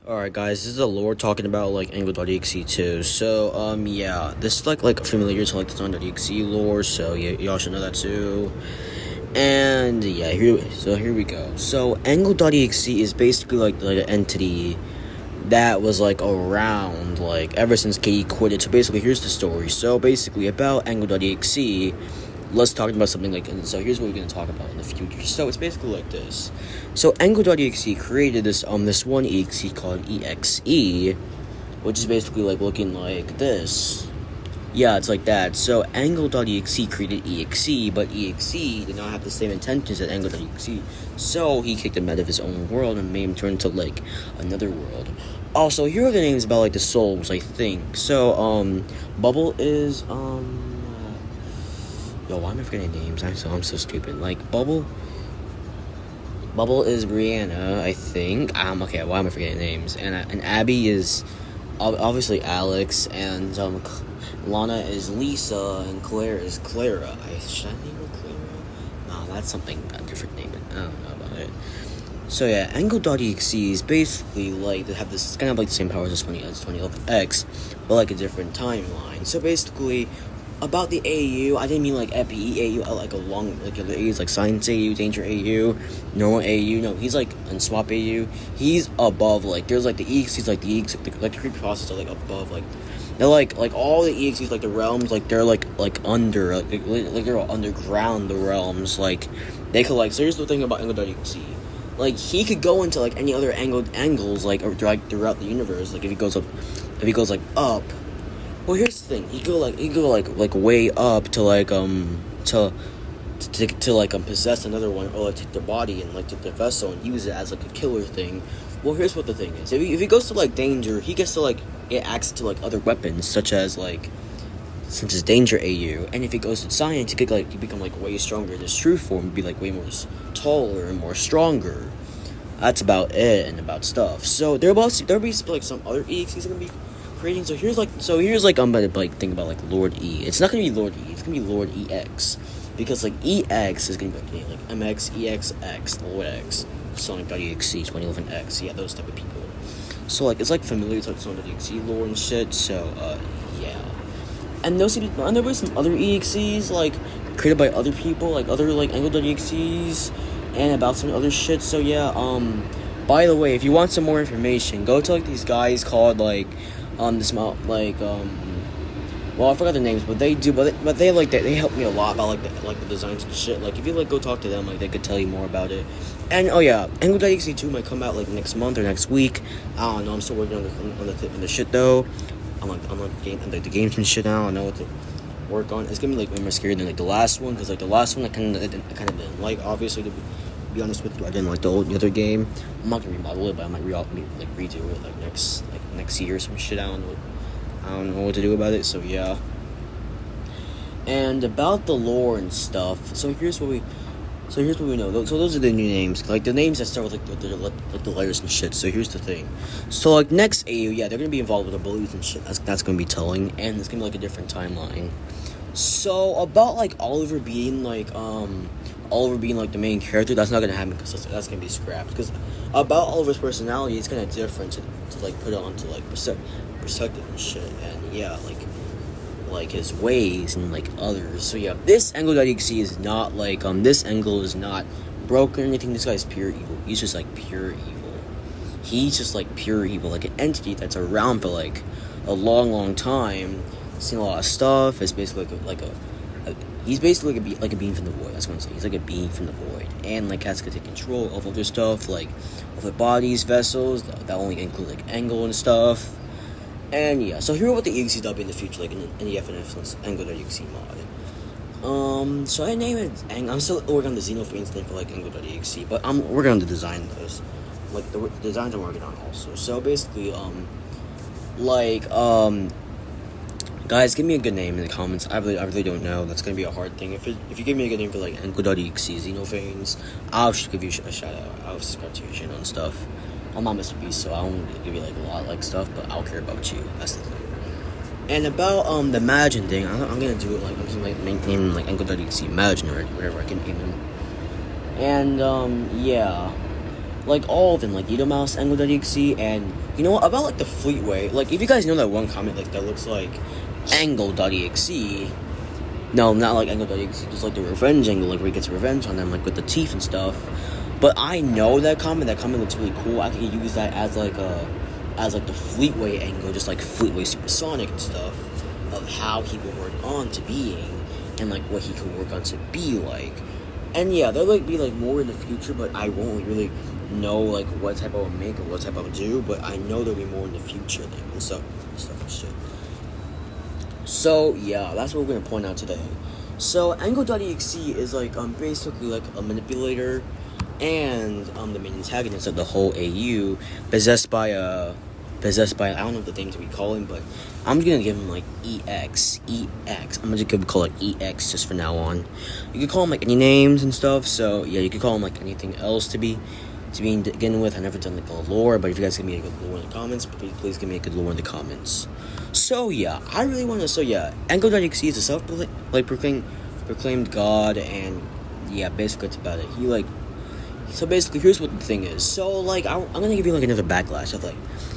Alright guys, this is a lore talking about like Engel.Exe too. So yeah, this is like familiar to like the Son.exe lore, so yeah, y'all should know that too. And yeah, here we go. So Engel.Exe is basically like an entity that was like around like ever since Katie quit it. So basically here's the story. So basically about Engel.Exe, let's talk about something like, and so here's what we're going to talk about in the future. So it's basically like this. So Engel.Exe created this one exe called Exe, which is basically like looking like this. Yeah, it's like that. So Engel.Exe created Exe, but Exe did not have the same intentions as Engel.Exe. So he kicked him out of his own world and made him turn into like another world. Also, here are the names about like the souls, I think. So Bubble is yo, why am I forgetting names? I'm so stupid. Like Bubble is Brianna, I think. Okay, why am I forgetting names? And Abby is obviously Alex, and Lana is Lisa, and Claire is Clara. Should I name her Clara? No, that's something, a different name. I don't know about it. So yeah, Engel.Exe is basically like they have this kind of like the same powers as 2011X, but like a different timeline. So basically, about the AU, I didn't mean like Epi AU, like a long like the AU's like Science AU, Danger AU, Normal AU. No, he's like on Swap AU. He's above like there's like the EXEs, like the EXE, like the creepypastas are like above like. They're like all the EXEs, like the realms, like they're like under like they're all underground, the realms, like they could like. So here's the thing about Engel.Exe, like he could go into like any other angles like throughout the universe. Like if he goes like up. Well, here's the thing. He go like way up to like to like possess another one, or like take their body and like take their vessel and use it as like a killer thing. Well, here's what the thing is. If he goes to like danger, he gets to like get access to like other weapons such as Danger AU. And if he goes to science, he become like way stronger. His true form would be like way more taller and more stronger. That's about it and about stuff. So there'll be like some other EXEs gonna be creating. So here's I'm gonna like think about like Lord E. It's not gonna be Lord E. It's gonna be Lord EX, because like EX is gonna be like MX, EXX, Lord X, Sonic.exe, 2011X. Yeah, those type of people. So like it's like familiar to like Sonic.exe lore and shit. So yeah. And there was some other EXEs like created by other people, like other like Engel.Exes, and about some other shit. So yeah. By the way, if you want some more information, go to like these guys called like well, I forgot their names, but they help me a lot about like the designs and shit. Like if you like go talk to them, like they could tell you more about it. And oh yeah, Engel.Exe 2 might come out like next month or next week. I don't know. I'm still working on the shit though. I'm like the games and shit now. I know what to work on. It's gonna be like way more scary than like the last one, because like the last one I kind of didn't like. Obviously, to be honest with you, I didn't like the other game. I'm not gonna remodel it, but I might redo it like next year or some shit. I don't know what to do about it. So yeah. And about the lore and stuff. So here's what we know. So those are the new names, like the names that start with like the letters and shit. So here's the thing. So like next AU, yeah, they're gonna be involved with the bullies and shit. That's gonna be telling, and it's gonna be like a different timeline. So about like Oliver being like the main character, that's not gonna happen, because that's gonna be scrapped. Because about Oliver's personality, it's kind of different to like put it onto like perspective and shit, and yeah, like his ways and like others. So yeah, this Engel.Exe is not like this Engel is not broken or anything. This guy's pure evil. He's just like pure evil. He's just like pure evil, like an entity that's around for like a long time. Seen a lot of stuff. It's basically he's basically like a being from the void. That's what I'm saying. He's like a being from the void, and like has to take control of other stuff, like other bodies, vessels that only include like Engel and stuff. And yeah, so here are what the EXEs will be in the future, like in the FNF Engel.Exe mod. So I name it I'm still working on the Xenophanes name for like Engel.Exe, but I'm working on the design of those. Like the designs I'm working on also. So basically, guys, give me a good name in the comments. I really don't know. That's gonna be a hard thing. If you give me a good name for like Engel.Exe, Xenophanes, I'll just give you a shout out. I'll subscribe to your channel and stuff. I'm not Mr. Beast, so I won't give you like a lot like stuff, but I'll care about you. That's the thing. And about the Imagine thing, I'm gonna do it like I'm just like name like Engel.Exe Imagine or whatever I can name him. And yeah. like all of them, like Mouse, Engel.Exe, and you know what about like the Fleetway? Like if you guys know that one comment like that looks like Engel.Exe. No, not like Engel.Exe, just like the revenge angle, like where he gets revenge on them, like with the teeth and stuff. But I know that comment. That comment looks really cool. I can use that as like the Fleetway angle, just like Fleetway Supersonic and stuff, of how he will work on to being, and like what he can work on to be like. And yeah, there'll like be like more in the future, but I won't really know like what type I would make or what type I would do. But I know there'll be more in the future and stuff and shit. So yeah, that's what we're gonna point out today. So Engel.Exe is like basically like a manipulator and the main antagonist of the whole AU, possessed by I don't know what the thing to be calling, but I'm gonna give him like EX. I'm just gonna call it EX just for now on. You could call him like any names and stuff. So yeah, you could call him like anything else to begin with. I never done like a lore, but if you guys give me a good lore in the comments, please give me a good lore in the comments. So yeah, I really want to. So yeah, Engel.Exe is a proclaimed god, and yeah, basically that's about it. So basically, here's what the thing is. So like, I'm gonna give you like another backlash of like,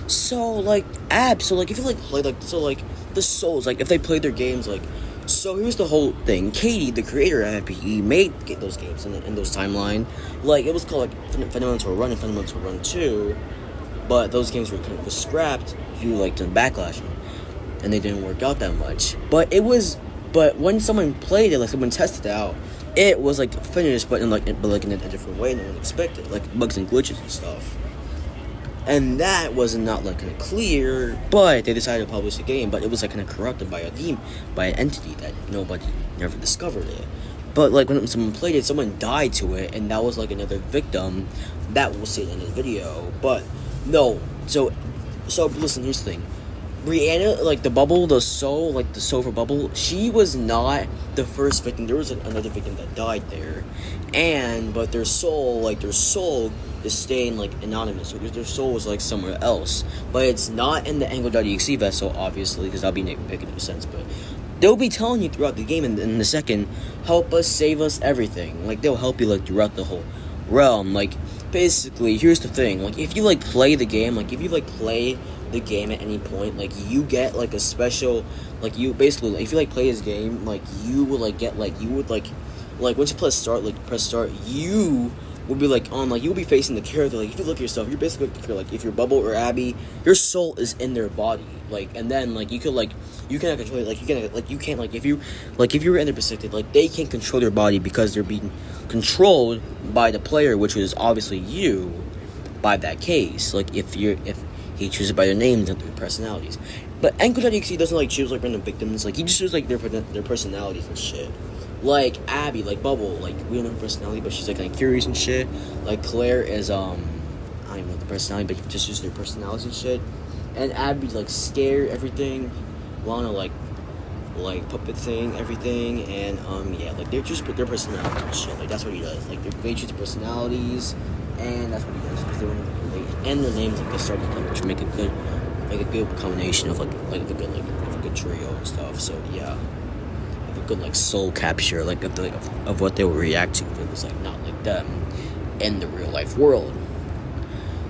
so like abs. So like, if you like play like, so like the souls, like if they play their games like. So here's the whole thing. Katie, the creator of FPE, made those games in those timeline. Like it was called like Fundamental Run and Fundamental Run 2, but those games were kind of scrapped due to like the backlash, and they didn't work out that much. But when someone played it, like someone tested it out, it was like finished, but in a different way no one expected, like bugs and glitches and stuff. And that was not like kind of clear, but they decided to publish the game. But it was like kind of corrupted by an entity that nobody never discovered it. But like when someone played it, someone died to it, and that was like another victim. That we'll see in the video. But no, so listen. Here's the thing. Brianna, like the soul for Bubble, she was not the first victim. There was another victim that died there, but their soul is staying like anonymous. So their soul is like somewhere else, but it's not in the Engel.Exe vessel, obviously, because that'll be making no sense. But they'll be telling you throughout the game in the second, help us, save us, everything. Like they'll help you like throughout the whole realm. Like basically, here's the thing. Like if you like play the game, like if you like play the game at any point, like you get like a special, like you basically like, if you like play this game, like you will like get like you would like once you press start, you will be like on like you'll be facing the character. Like if you look at yourself, you're basically like if you're Bubble or Abby, your soul is in their body. Like and then like you cannot control it. Like you can't like if you were in their perspective, like they can't control their body because they're being controlled by the player, which is obviously you. By that case, like if he chooses by their names and their personalities. But Engel.Exe doesn't like choose like random victims. Like he just chooses like their personalities and shit. Like Abby, like Bubble, like we don't know her personality, but she's like kind of curious and shit. Like Claire is I don't even know the personality, but he just chooses their personalities and shit. And Abby's like scared, everything. Lana like puppet thing, everything, and yeah, like they just put their personalities and shit. Like that's what he does. Like they choose their personalities, and that's what he does because they want to and their names like they start to which make a good combination of like a good trio and stuff. So yeah, a good like soul capture like of what they will react to if it was like not like them in the real life world.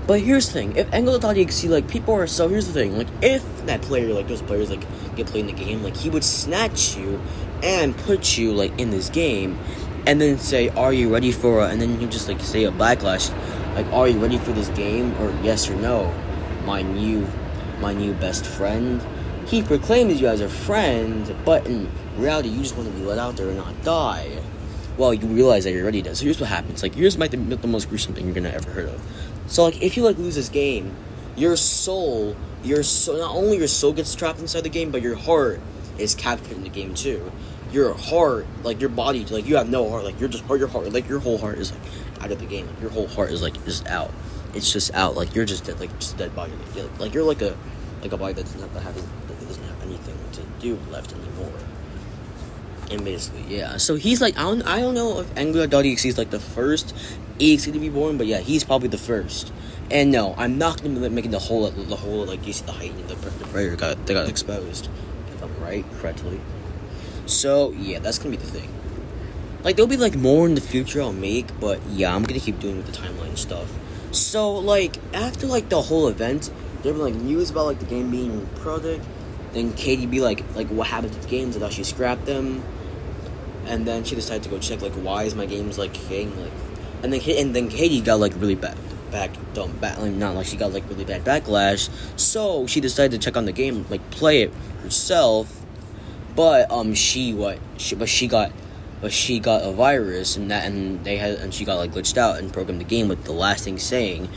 But here's the thing, if Engel.Exe, like people are so here's the thing, like if that player like those players like get played in the game, like he would snatch you and put you like in this game and then say, are you ready for it? And then you just like say a backlash. Like, are you ready for this game? Or yes or no? My new best friend. He proclaims you as a friend, but in reality, you just want to be let out there and not die. Well, you realize that you're ready to. So here's what happens. Like, here's the most gruesome thing you're gonna ever heard of. So like, if you like lose this game, your soul, not only your soul gets trapped inside the game, but your heart is captured in the game too. Your heart, like your body, like you have no heart. Like your heart, like your whole heart is like out of the game. Like your whole heart is like just out. It's just out. Like you're just dead, like just a dead body. Like you're like a body that doesn't have anything to do left anymore. And basically, yeah. So he's like, I don't know if Engel.Exe is like the first EXE to be born, but yeah, he's probably the first. And no, I'm not gonna be making the whole like you see the height and the predator got exposed, if I'm right correctly. So yeah, that's gonna be the thing. Like there'll be like more in the future I'll make, but yeah, I'm gonna keep doing with the timeline stuff. So like after like the whole event, there were like news about like the game being in product. Then Katie be like what happened to the games? I thought she scrapped them. And then she decided to go check like why is my games like getting like, and then Katie got like really not like she got like really bad backlash. So she decided to check on the game, like play it herself. But she got a virus and she got like glitched out and programmed the game with the last thing saying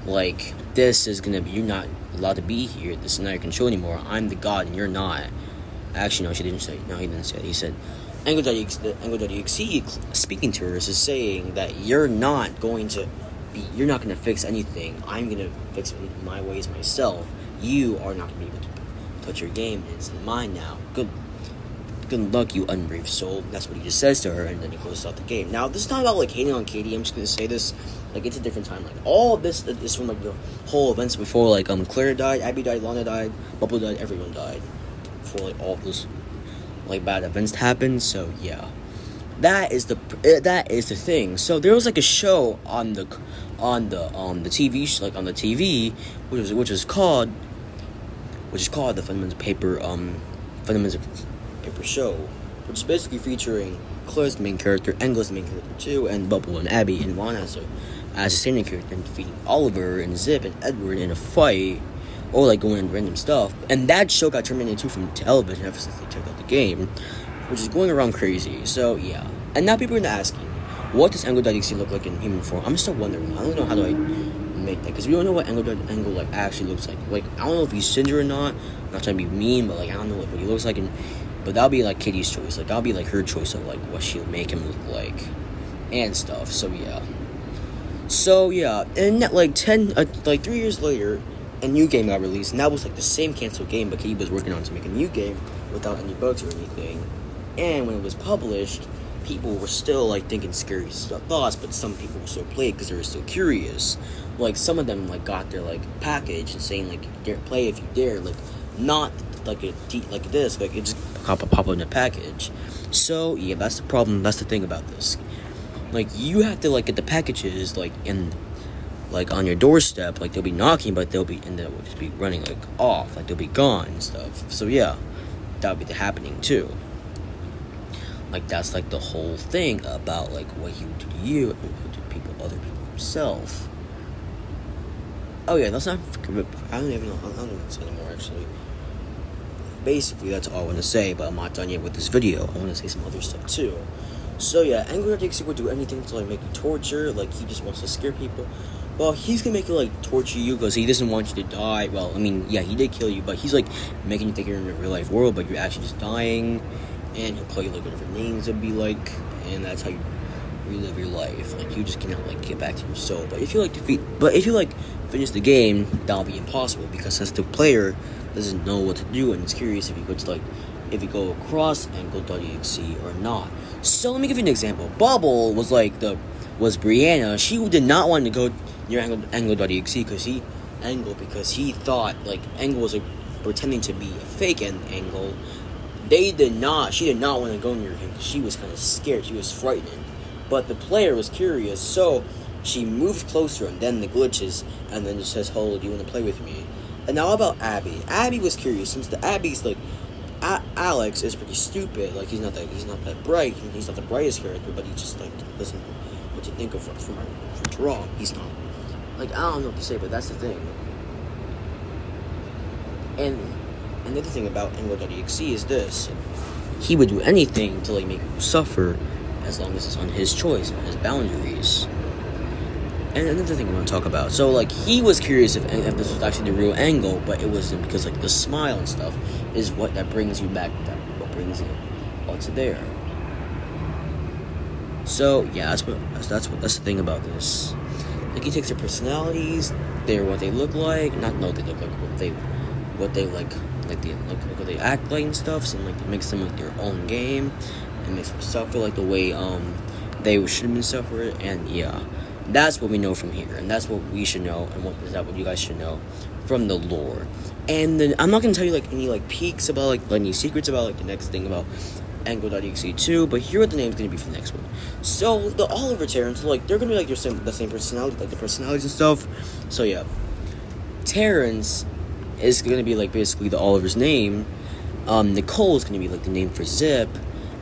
like this is gonna be, you're not allowed to be here. This is not your control anymore. I'm the god and you're not. Actually, no, she didn't say. No, he didn't say it. He said, Engel.Exe speaking to her is saying that you're not going to fix anything. I'm going to fix it my ways myself. You are not going to be able to touch your game. It's mine now. Good luck, you unbrave soul. That's what he just says to her, and then he closes out the game. Now, this is not about like hating on Katie. I'm just going to say this. Like, it's a different time. Like, all of this is from like the whole events before. Like, Claire died, Abby died, Lana died, Bubble died, everyone died. Before like all those like bad events happened. So yeah, that is the thing. So there was like a show on the TV like on the TV, which is called the Fundamental Paper show, which is basically featuring Claire's the main character, Engel's the main character too, and Bubble and Abby and Lana as a standing character, and defeating Oliver and Zip and Edward in a fight. Or like going into random stuff. And that show got terminated too from television ever since they took out the game, which is going around crazy. So yeah. And now people are asking, what does Engel.Exe look like in human form? I'm still wondering. I don't know how do I make that, because we don't know what Engel like actually looks like. Like, I don't know if he's ginger or not. I'm not trying to be mean, but like I don't know what he looks like. But that'll be like Kitty's choice. Like that'll be like her choice of like what she'll make him look like and stuff. So yeah. And like 3 years later, a new game got released, and that was like the same canceled game, but he was working on to make a new game without any bugs or anything. And when it was published, people were still like thinking scary thoughts, but some people still played because they were still curious. Like some of them like got their like package and saying like dare play if you dare, like not like a disc, like it just pop up in a package. So yeah, that's the problem. That's the thing about this. Like you have to like get the packages like in. Like on your doorstep, like they'll be knocking, but they'll just be running like off, like they'll be gone and stuff. So yeah, that'll be happening too. Like that's like the whole thing about like what he would do to you and what to other people himself. Oh yeah, that's not. I don't even know what to say anymore. Actually, basically that's all I want to say. But I'm not done yet with this video. I want to say some other stuff too. So yeah, Engel.Exe would do anything to like make you torture. Like he just wants to scare people. Well, he's gonna make you like torture you because he doesn't want you to die. Well, I mean, yeah, he did kill you, but he's like making you think you're in a real life world, but you're actually just dying. And he'll call you like whatever names it'd be like, and that's how you relive your life. Like you just cannot like get back to your soul. But if you like finish the game, that'll be impossible because as the player doesn't know what to do and it's curious if you go across Engel.Exe or not. So let me give you an example. Bubble was Brianna. She did not want to go near Engel.Exe because he thought like Engel was like pretending to be a fake Engel. She did not want to go near him because she was kind of scared. She was frightened. But the player was curious, so she moved closer, and then the glitches, and then just says, "Hello, do you want to play with me?" And now about Abby. Abby was curious since Abby's like Alex is pretty stupid. Like he's not that bright. He's not the brightest character, but he just like doesn't know what to think of from what's wrong. He's not like I don't know what to say, but that's the thing. And another thing about Engel.Exe is this: he would do anything to like make you suffer, as long as it's on his choice and his boundaries. And another thing I want to talk about. So, like, he was curious if this was actually the real Engel, but it wasn't because, like, the smile and stuff is what brings you back, what brings it all to there. So, yeah, that's the thing about this. Like, he takes their personalities, they're what they look like, not what they look like, what they act like and stuff, so, like, it makes them, like, their own game, and makes them suffer, like, the way, they should have been suffered, and, yeah. That's what we know from here, and that's what we should know, and what you guys should know from the lore. And then I'm not gonna tell you like any like peeks about like any secrets about like the next thing about Engel.Exe too, but here what the name's gonna be for the next one. So the Oliver Terrans, like they're gonna be like the same personality, like the personalities and stuff. So yeah, Terrans is gonna be like basically the Oliver's name. Nicole is gonna be like the name for Zip,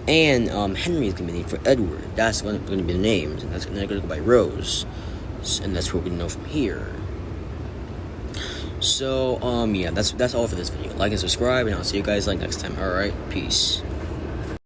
and Henry is gonna be the name for Edward. That's gonna be the names, and they're gonna go by Rose, and that's what we're gonna know from here. So yeah, that's all for this video. Like and subscribe, and I'll see you guys like next time. All right, peace.